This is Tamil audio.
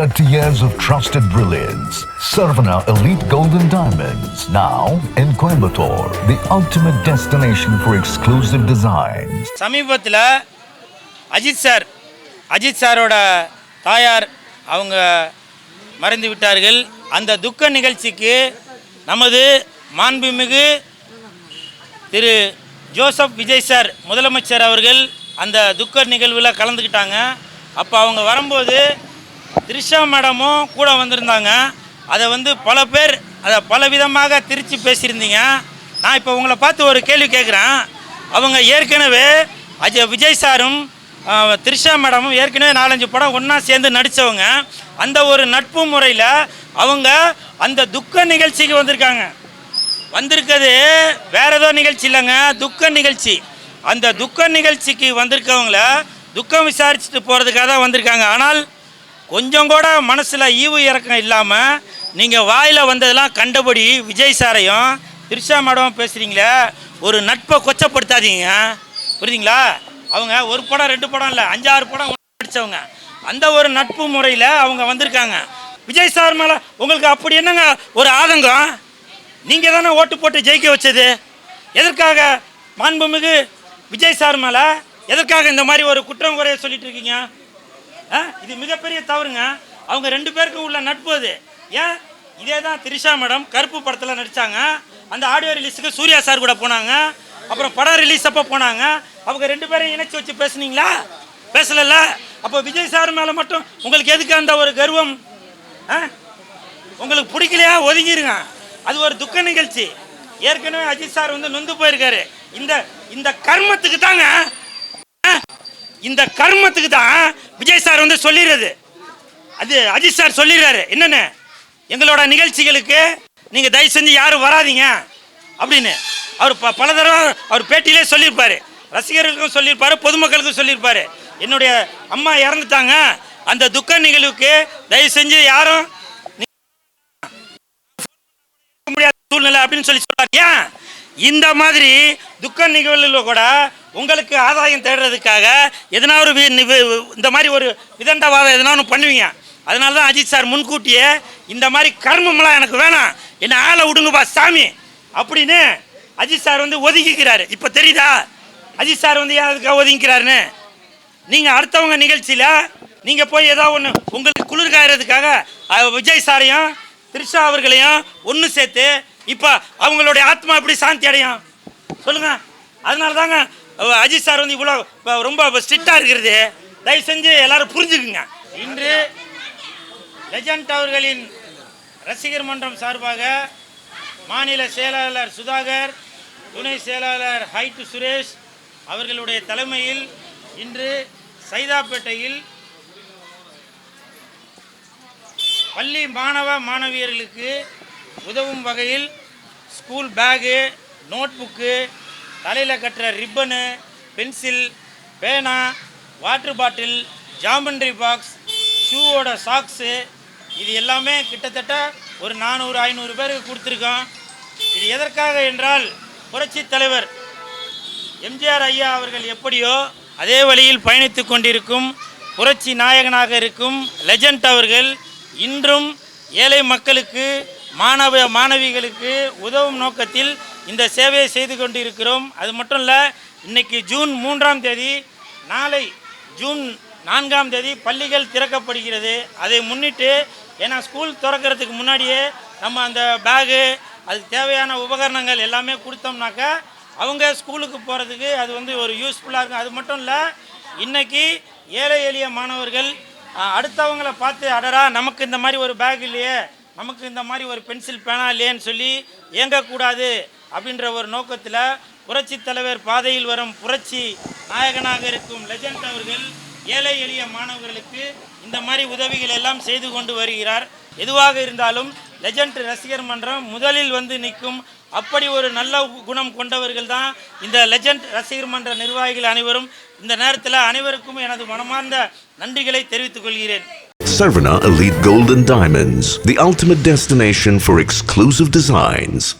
30 years of trusted brilliance. Sarvana Elite Golden Diamonds, now in Coimbatore, the ultimate destination for exclusive designs. சமீபத்தில் அஜித் சாரோட தாயார் அவங்க மறைந்து விட்டார்கள். அந்த துக்க நிகழ்ச்சிக்கு நமது மாண்புமிகு திரு ஜோசப் விஜய் சார் முதலமைச்சர் அவர்கள் அந்த துக்க நிகழ்வில் கலந்துக்கிட்டாங்க. அப்போ அவங்க வரும்போது திரிஷா மேடமும் கூட வந்திருந்தாங்க. அதை பல பேர் அதை பல விதமாக திரித்து பேசியிருந்தீங்க. நான் இப்போ உங்களை பார்த்து ஒரு கேள்வி கேட்குறேன். அவங்க ஏற்கனவே விஜய் சாரும் திரிஷா மேடமும் ஏற்கனவே 4-5 படம் ஒன்றா சேர்ந்து நடித்தவங்க. அந்த ஒரு நட்பு முறையில் அவங்க அந்த துக்க நிகழ்ச்சிக்கு வந்திருக்கிறது வேறு ஏதோ நிகழ்ச்சி இல்லைங்க, துக்க நிகழ்ச்சி. அந்த துக்க நிகழ்ச்சிக்கு வந்திருக்கவங்கள துக்கம் விசாரிச்சுட்டு போகிறதுக்காக தான் வந்திருக்காங்க. ஆனால் கொஞ்சம் கூட மனசில் ஈவு இறக்கம் இல்லாமல் நீங்கள் வாயில் வந்ததெல்லாம் கண்டபடி விஜய் சாரையும் திரிஷா மேடமும் பேசுகிறீங்களே, ஒரு நட்பை கொச்சப்படுத்தாதீங்க, புரியுதுங்களா? அவங்க 1 படம் 2 படம் இல்லை, 5-6 படம் நடித்தவங்க. அந்த ஒரு நட்பு முறையில் அவங்க வந்திருக்காங்க. விஜய் சார் மேலே உங்களுக்கு அப்படி என்னங்க ஒரு ஆதங்கம்? நீங்கள் தானே ஓட்டு போட்டு ஜெயிக்க வச்சது. எதற்காக மாண்புமிகு விஜய் சார் மேலே எதற்காக இந்த மாதிரி ஒரு குற்றம் குறைய சொல்லிட்டு இருக்கீங்க? இது மிகப்பெரிய தவறுங்க. அவங்க 2 பேருக்கும் உள்ள நட்பு அது. ஏன் இதே தான் திரிஷா மேடம் கருப்பு படத்தில் நடித்தாங்க. அந்த ஆடியோ ரிலீஸுக்கு சூர்யா சார் கூட போனாங்க. அப்புறம் படம் ரிலீஸ் அப்போ போனாங்க. அவங்க 2 பேரையும் இணைச்சி வச்சு பேசுனீங்களா? பேசலைல்ல. அப்போ விஜய் சார் மேலே மட்டும் உங்களுக்கு எதுக்கு அந்த ஒரு கர்வம்? உங்களுக்கு பிடிக்கலையா ஒதுங்கிருங்க. அது ஒரு துக்க நிகழ்ச்சி. ஏற்கனவே அஜித் சார் நொந்து போயிருக்காரு. இந்த கர்மத்துக்கு தாங்க, இந்த கர்மத்துக்கு தான் விஜய் சார் சொல்லிடுறது. அது அஜித் சார் சொல்லிடுறாரு என்னென்னு, எங்களோட நிகழ்ச்சிகளுக்கு நீங்கள் தயவு செஞ்சு யாரும் வராதிங்க அப்படின்னு. அவர் பல தடவை அவர் பேட்டியிலே சொல்லியிருப்பார், ரசிகர்களுக்கும் சொல்லியிருப்பார், பொதுமக்களுக்கும் சொல்லியிருப்பார். என்னுடைய அம்மா இறந்துட்டாங்க, அந்த துக்க நிகழ்வுக்கு தயவு செஞ்சு யாரும் முடியாத சூழ்நிலை அப்படின்னு சொல்லுவார். ஏன் இந்த மாதிரி துக்க நிகழ்வுகளில் கூட உங்களுக்கு ஆதாயம் தேடுறதுக்காக எதனா ஒரு இந்த மாதிரி ஒரு விதண்டவாதம் எதனா ஒன்று பண்ணுவீங்க. அதனால தான் அஜித் சார் முன்கூட்டியே இந்த மாதிரி கர்மமெல்லாம் எனக்கு வேணாம், என்ன ஆளை விடுங்கப்பா சாமி அப்படின்னு அஜித் சார் ஒதுக்கிக்கிறாரு. இப்போ தெரியுதா அஜித் சார் ஏன் அதுக்காக ஒதுங்கிக்கிறாருன்னு? நீங்கள் அடுத்தவங்க நிகழ்ச்சியில் நீங்கள் போய் ஏதோ ஒன்று உங்களுக்கு குளிர் காயறதுக்காக விஜய் சாரையும் திரிஷா அவர்களையும் ஒன்று சேர்த்து இப்போ அவங்களுடைய ஆத்மா எப்படி சாந்தி அடையும் சொல்லுங்கள்? அதனால தாங்க அஜித் சார் இவ்வளோ ரொம்ப ஸ்ட்ரிக்டாக இருக்கிறது. தயவு செஞ்சு எல்லாரும் புரிஞ்சுக்குங்க. இன்று லெஜண்ட் அவர்களின் ரசிகர் மன்றம் சார்பாக மாநில செயலாளர் சுதாகர், துணை செயலாளர் ஹைட்டு சுரேஷ் அவர்களுடைய தலைமையில் இன்று சைதாப்பேட்டையில் பள்ளி மாணவ மாணவியர்களுக்கு உதவும் வகையில் ஸ்கூல் பேகு, நோட் புக்கு, தலையில் கட்டுற ரிப்பனு, பென்சில், பேனா, வாட்டர் பாட்டில், ஜாமெண்ட்ரி பாக்ஸ், ஷூவோட சாக்ஸு, இது எல்லாமே கிட்டத்தட்ட ஒரு 400-500 பேருக்கு கொடுத்துருக்கோம். இது எதற்காக என்றால் புரட்சி தலைவர் எம்ஜிஆர் ஐயா அவர்கள் எப்படியோ அதே வழியில் பயணித்து கொண்டிருக்கும் புரட்சி நாயகனாக இருக்கும் லெஜண்ட் அவர்கள் இன்றும் ஏழை மக்களுக்கு, மாணவிகளுக்கு உதவும் நோக்கத்தில் இந்த சேவையை செய்து கொண்டிருக்கிறோம். அது மட்டும் இல்லை, இன்றைக்கி ஜூன் 3ஆம் தேதி, நாளை ஜூன் 4ஆம் தேதி பள்ளிகள் திறக்கப்படுகிறது. அதை முன்னிட்டு, ஏன்னா ஸ்கூல் திறக்கிறதுக்கு முன்னாடியே நம்ம அந்த பேகு, அதுக்கு தேவையான உபகரணங்கள் எல்லாமே கொடுத்தோம்னாக்கா அவங்க ஸ்கூலுக்கு போகிறதுக்கு அது ஒரு யூஸ்ஃபுல்லாக இருக்கும். அது மட்டும் இல்லை, இன்றைக்கி ஏழை எளிய மாணவர்கள் அடுத்தவங்களை பார்த்து அடரா நமக்கு இந்த மாதிரி ஒரு பேக் இல்லையே, நமக்கு இந்த மாதிரி ஒரு பென்சில் பேனா இல்லையேன்னு சொல்லி இயங்கக்கூடாது அப்படின்ற ஒரு நோக்கத்தில் புரட்சி தலைவர் பாதையில் வரும் புரட்சி நாயகனாக இருக்கும் லெஜண்ட் அவர்கள் ஏழை எளிய மாணவர்களுக்கு இந்த மாதிரி உதவிகள் எல்லாம் செய்து கொண்டு வருகிறார். எதுவாக இருந்தாலும் லெஜண்ட் ரசிகர் மன்றம் முதலில் நிற்கும். அப்படி ஒரு நல்ல குணம் கொண்டவர்கள் தான் இந்த லெஜண்ட் ரசிகர் மன்ற நிர்வாகிகள் அனைவரும். இந்த நேரத்தில் அனைவருக்கும் எனது மனமார்ந்த நன்றிகளை தெரிவித்துக் கொள்கிறேன். Sarvana Elite Golden Diamonds, the ultimate destination for exclusive designs.